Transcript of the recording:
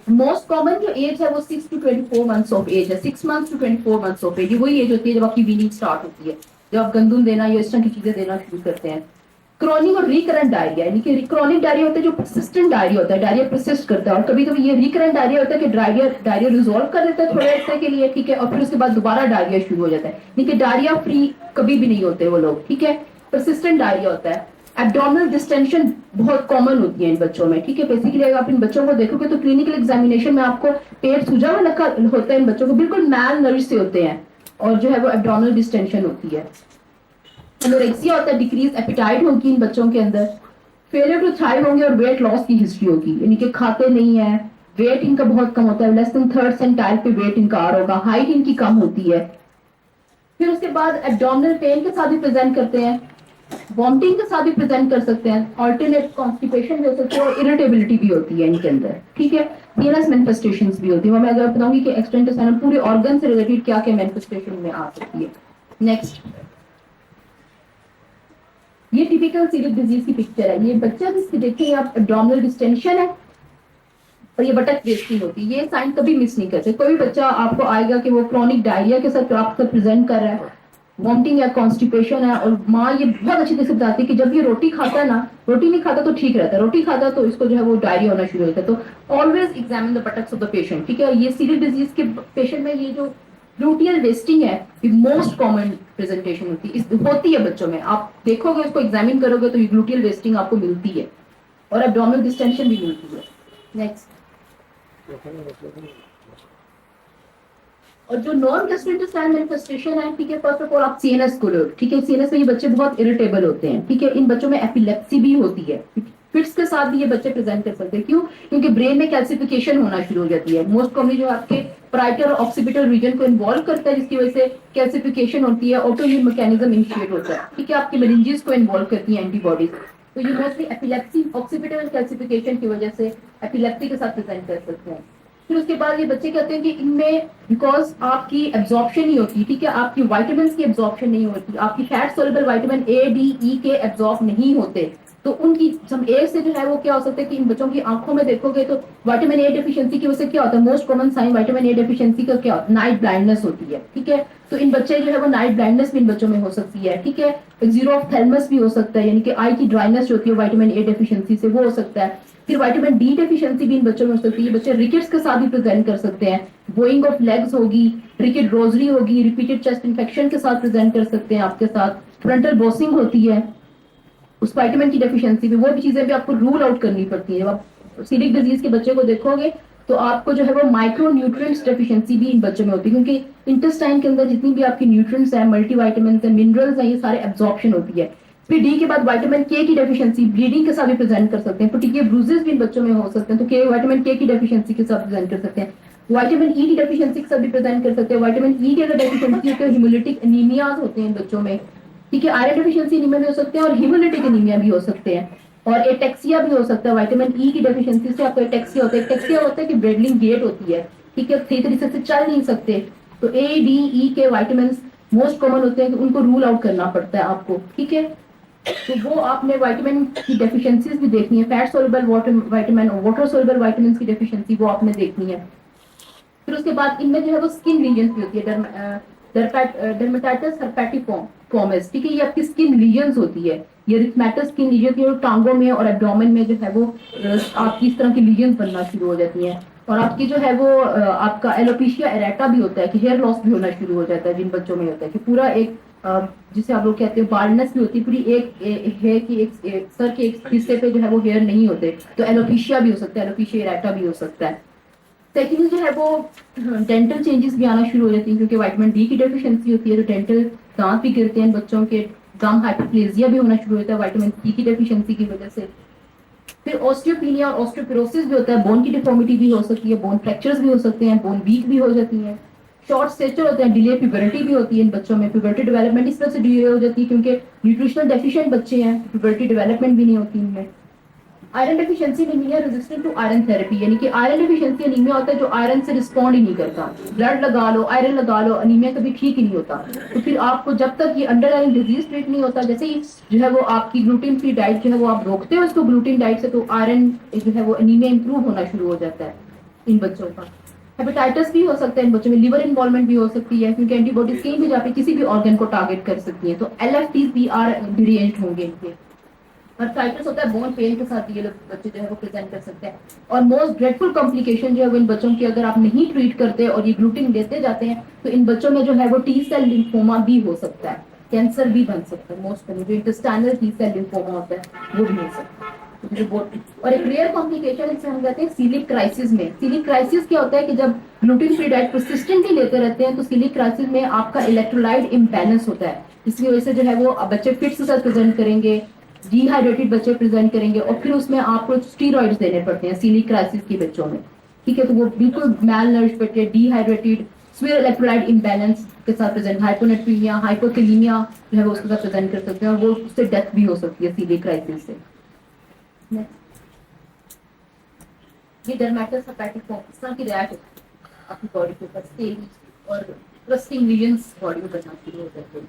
Most common जो as है वो 6 to 24 मंथ्स ऑफ एज है, 6 months to 24 months of age, वही एज होती है जब आपकी वीनिंग स्टार्ट होती है, जब आप गंदुम देना या इस तरह की चीजें देना शुरू करते हैं। क्रॉनिक और रिकरेंट डायरिया, यानी कि क्रॉनिक डायरिया होता है जो परसिस्टेंट डायरिया होता है, डायरिया परसिस्ट करता है, और कभी कभी ये रिकरेंट डायरिया होता है कि डायरिया रिजॉल्व कर देता है थोड़े अर्से के लिए, ठीक है, और फिर उसके बाद दोबारा डायरिया शुरू हो जाता है, यानी कि डायरिया फ्री कभी भी नहीं होते वो लोग, ठीक है, परसिस्टेंट डायरिया होता है। एब्डोमिनल डिस्टेंशन बहुत कॉमन होती है इन बच्चों में, ठीक है, बेसिकली अगर आप इन बच्चों को देखोगे तो क्लिनिकल एग्जामिनेशन में आपको पेट सूजा हुआ रखा होता है इन बच्चों को, बिल्कुल मैल नरिश से होते हैं, और जो है वो एब्डोमिनल डिस्टेंशन होती है। एनोरेक्सिया होता है, डिक्रीज एपिटाइट होगी इन बच्चों के अंदर, फेलियर टू थ्राइव होंगे, और वेट लॉस की हिस्ट्री होगी, यानी कि खाते नहीं है, वेट इनका बहुत कम होता है, लेस देन थर्ड सेंटाइल पे वेट इनका आ रहा होगा, हाइट इनकी कम होती है। फिर उसके बाद एब्डोमिनल पेन के साथ भी प्रेजेंट करते हैं, वॉमिटिंग के साथ भी प्रेजेंट कर सकते हैं, ऑल्टरनेट कॉन्स्टिपेशन भी हो सकती है, और इरिटेबिलिटी भी होती है इनके अंदर, ठीक है, सीएनएस मैनिफेस्टेशंस भी होती है। मैं अगर बताऊंगी कि एक्सटेंटेसाइनल पूरे ऑर्गन से रिलेटेड क्या क्या मैनिफेस्टेशन में आ सकती है। नेक्स्ट, ये टिपिकल सीरियस डिजीज की पिक्चर है, ये बच्चा जिसकी देखिए आप एब्डोमिनल डिस्टेंशन है और ये बटक वेस्टिंग होती है, ये साइन कभी मिस नहीं करते। कोई बच्चा आपको आएगा कि वो क्रॉनिक डायरिया के साथ आपको प्रेजेंट कर रहा है, वॉमिटिंग या कॉन्स्टिपेशन है, और माँ ये बहुत अच्छी तरह से बताती है कि जब ये रोटी खाता है ना, रोटी नहीं खाता तो ठीक रहता है, रोटी खाता है तो इसको जो है वो डायरिया होना शुरू होता है। तो always examine the buttocks of the patient, ठीक है। ये सीरियस डिजीज के पेशेंट में ये जो ग्लूटियल वेस्टिंग है ये मोस्ट कॉमन प्रेजेंटेशन होती है बच्चों में, आप देखोगे उसको एग्जामिन करोगे तो ये ग्लूटियल वेस्टिंग आपको मिलती है, और एब्डोमिनल डिस्टेंशन भी मिलती है। नेक्स्ट, और जो नॉन गैस्ट्रोइंटेस्टाइनल मैनिफेस्टेशन है, ठीक है, फर्स्ट ऑफ ऑल आप सीएनएस को लो, ठीक है, सीएनएस में ये बच्चे बहुत इरिटेबल होते हैं, ठीक है, इन बच्चों में एपिलेप्सी भी होती है, फिट्स के साथ भी ये बच्चे प्रेजेंट कर सकते हैं। क्यों? क्योंकि ब्रेन में कैल्सिफिकेशन होना शुरू हो जाती है, मोस्ट कॉमनली जो आपके पराइटल और ऑक्सीपिटल रीजन को इन्वॉल्व करता है, जिसकी वजह से कैल्सिफिकेशन होती है, ऑटोइम्यून मैकेनिज्म इनिशिएट होता है, ठीक है, आपके मेनिंजेस को इन्वॉल्व करती है एंटीबॉडीज, तो ये मोस्टली एपिलेप्सी ऑक्सीपिटल कैल्सिफिकेशन की वजह से एपिलेप्सी के साथ प्रेजेंट कर सकते हैं। फिर उसके बाद ये बच्चे कहते हैं कि इनमें बिकॉज आपकी एब्जॉर्प्शन नहीं होती, ठीक है, आपकी विटामिन की एब्जॉर्प्शन नहीं होती, आपकी fat soluble vitamin A D E के एब्जॉर्ब नहीं होते, तो उनकी सम एज से जो है वो क्या हो सकता है कि इन बच्चों की आंखों में देखोगे तो विटामिन ए डेफिशिएंसी की वजह से क्या होता है, most common sign vitamin A deficiency का क्या होता है, नाइट ब्लाइंडनेस होती है, ठीक है, तो इन बच्चे जो है वो नाइट ब्लाइंडनेस भी इन बच्चों में हो सकती है, ठीक है, जीरो ऑफ थैलमस भी हो सकता है, यानी कि आई की ड्राइनेस जो होती है विटामिन ए डेफिशिएंसी से वो हो सकता है। फिर विटामिन डी डेफिशिएंसी भी इन बच्चों में हो सकती है, बच्चे रिकेट्स के साथ भी प्रेजेंट कर सकते हैं, बोइंग ऑफ लेग्स होगी, रिकेट रोजरी होगी, रिपीटेड चेस्ट इन्फेक्शन के साथ प्रेजेंट कर सकते हैं आपके साथ, फ्रंटल बॉसिंग होती है, उस विटामिन की डेफिशिएंसी भी, वो भी चीजें भी आपको रूल आउट करनी पड़ती है। जब आप सीलिक डिजीज के बच्चे को देखोगे तो आपको जो है वो माइक्रो न्यूट्रिएंट्स डेफिशिएंसी भी इन बच्चों में होती है, क्योंकि इंटेस्टाइन के अंदर जितनी भी आपकी न्यूट्रिएंट्स है, मल्टीविटामिन्स है, मिनरल्स है, ये सारे एब्जॉर्प्शन होती है। फिर डी के बाद विटामिन के की डेफिशिएंसी ब्लीडिंग के साथ भी प्रेजेंट कर सकते हैं, पर्टिकुलर ब्रूजेस भी इन बच्चों में हो सकते हैं, तो के विटामिन के की डेफिशिएंसी के साथ प्रेजेंट कर सकते हैं। विटामिन ई की डेफिशिएंसी के साथ भी प्रेजेंट कर सकते हैं, विटामिन ई की अगर डेफिशिएंसी है तो हिमोलिटिक एनीमियाज होते हैं इन बच्चों में, ठीक है, आयरन डेफिशिएंसी एनीमिया भी हो सकते हैं और हीमोलिटिक एनीमिया भी हो सकते हैं, और एटेक्सिया भी हो सकता है, विटामिन ई की डेफिशिएंसी से आपको एटेक्सिया होता है। एटेक्सिया होता है कि ब्रेडलिंग गेट होती है, ठीक है, सही तरीके से चल नहीं सकते, तो ए डी ई के विटामिन मोस्ट कॉमन होते हैं, उनको रूल आउट करना पड़ता है आपको, ठीक है, तो वो आपने विटामिन की डेफिशिएंसीज भी देखनी है, फैट सोल्युबल विटामिन और वाटर सोल्युबल विटामिन की डेफिशिएंसी वो आपने देखनी है। फिर उसके बाद इनमें जो है वो स्किन रीजन्स भी होती है, डर्मेटाइटिस हर्पेटिफॉर्मिस, ठीक है, ये आपकी स्किन लीजन्स होती है, ये रिथमेटस स्किन लीजन की टांगों में और एब्डोमेन में जो है वो आपकी इस तरह की लीजन्स बनना शुरू हो जाती हैं, और आपकी जो है वो आपका एलोपेशिया एरेटा भी होता है कि हेयर लॉस भी होना शुरू हो जाता है, जिन बच्चों में होता है कि पूरा एक जिसे आप लोग कहते हैं बाल्डनेस भी होती है, पूरी एक हेयर की एक सर के एक हिस्से पे जो है वो हेयर नहीं होते, तो एलोपेशिया भी हो सकता है, एलोपेशिया एरेटा भी हो सकता है। सेकेंड जो है वो डेंटल चेंजेस भी आना शुरू हो जाती है, क्योंकि विटामिन डी की डेफिशिएंसी होती है, तो डेंटल दांत भी गिरते हैं बच्चों के, गम हाइपोप्लेजिया भी होना शुरू होता है विटामिन सी की डेफिशिएंसी की वजह से। फिर ऑस्टियोपीनिया और ऑस्टियोपोरोसिस भी होता है, बोन की डिफॉर्मिटी भी हो सकती है, बोन फ्रैक्चर्स भी हो सकते हैं, बोन वीक भी हो जाती है, शॉर्ट स्टेचर होते हैं, डिले प्यूबर्टी भी होती है इन बच्चों में, प्यूबर्टी डेवलपमेंट इस तरह से डिले हो जाती है क्योंकि न्यूट्रिशनल डेफिशिएंट बच्चे हैं, प्यूबर्टी डेवलपमेंट भी नहीं होती इनमें। Iron deficiency anaemia resistant to iron therapy, यानी कि आयरन डेफिशिएंसी एनीमिया होता है जो आयरन से रिस्पॉन्ड ही नहीं करता, ब्लड लगा लो, आयरन लगा लो, एनीमिया कभी ठीक ही नहीं होता, तो फिर आपको जब तक ये अंडरलाइंग डिजीज ट्रीट नहीं होता, जैसे ही जो है वो आपकी ग्लूटेन फ्री डाइट जो है वो आप रोकते हो इसको ग्लूटेन डाइट से, तो आयरन जो है वो एनीमिया इंप्रूव होना शुरू हो जाता है। इन बच्चों का। हेपेटाइटिस भी हो सकता है इन बच्चों में, लिवर इन्वॉल्वमेंट भी हो सकती है, क्योंकि एंटीबॉडीज कहीं भी जाके किसी भी ऑर्गन को टारगेट कर सकती है, तो LFTs भी आर वेरिएंट होंगे इनके। आर्थराइटिस होता है, बोन पेन के साथ ये लोग बच्चे जो है वो प्रेजेंट कर सकते हैं। और मोस्ट ड्रेडफुल कॉम्प्लिकेशन जो है वो इन बच्चों की, अगर आप नहीं ट्रीट करते और ये ग्लूटिन देते जाते हैं, तो इन बच्चों में जो है वो टी सेल लिम्फोमा भी हो सकता है, कैंसर भी बन सकता है, मोस्ट जो इंटेस्टाइनल टी सेल लिम्फोमा होता है वो भी हो सकता है। और एक रेयर कॉम्प्लिकेशन इसे हम कहते हैं सीलिक क्राइसिस में। सीलिक क्राइसिस क्या होता है कि जब ग्लूटिन फ्री डाइट परसिस्टेंटली लेते रहते हैं, तो सीलिक क्राइसिस में आपका इलेक्ट्रोलाइट इम्बैलेंस होता है, इसकी वजह से जो है वो बच्चे फिट्स के साथ प्रेजेंट करेंगे, डिहाइड्रेटेड बच्चे प्रेजेंट करेंगे, और फिर उसमें आपको स्टीरॉइड्स देने पड़ते हैं सीलिक क्राइसिस के बच्चों में। ठीक है, तो वो बिल्कुल मैल नरिश बच्चे, डिहाइड्रेटेड, स्वीर इलेक्ट्रोलाइट इम्बैलेंस के साथ प्रेजेंट, हाइपोनेट्रीमिया, हाइपोकैलीमिया जो है वो उसके साथ प्रेजेंट कर सकते हैं, और वो उससे डेथ भी हो सकती है सीलिक क्राइसिस से। ये डर्मेटस हेपेटिक इस तरह की रैश अपनी बॉडी के ऊपर स्टेज और क्रस्टिंग रीजन्स बॉडी में बनना शुरू हो जाते हैं।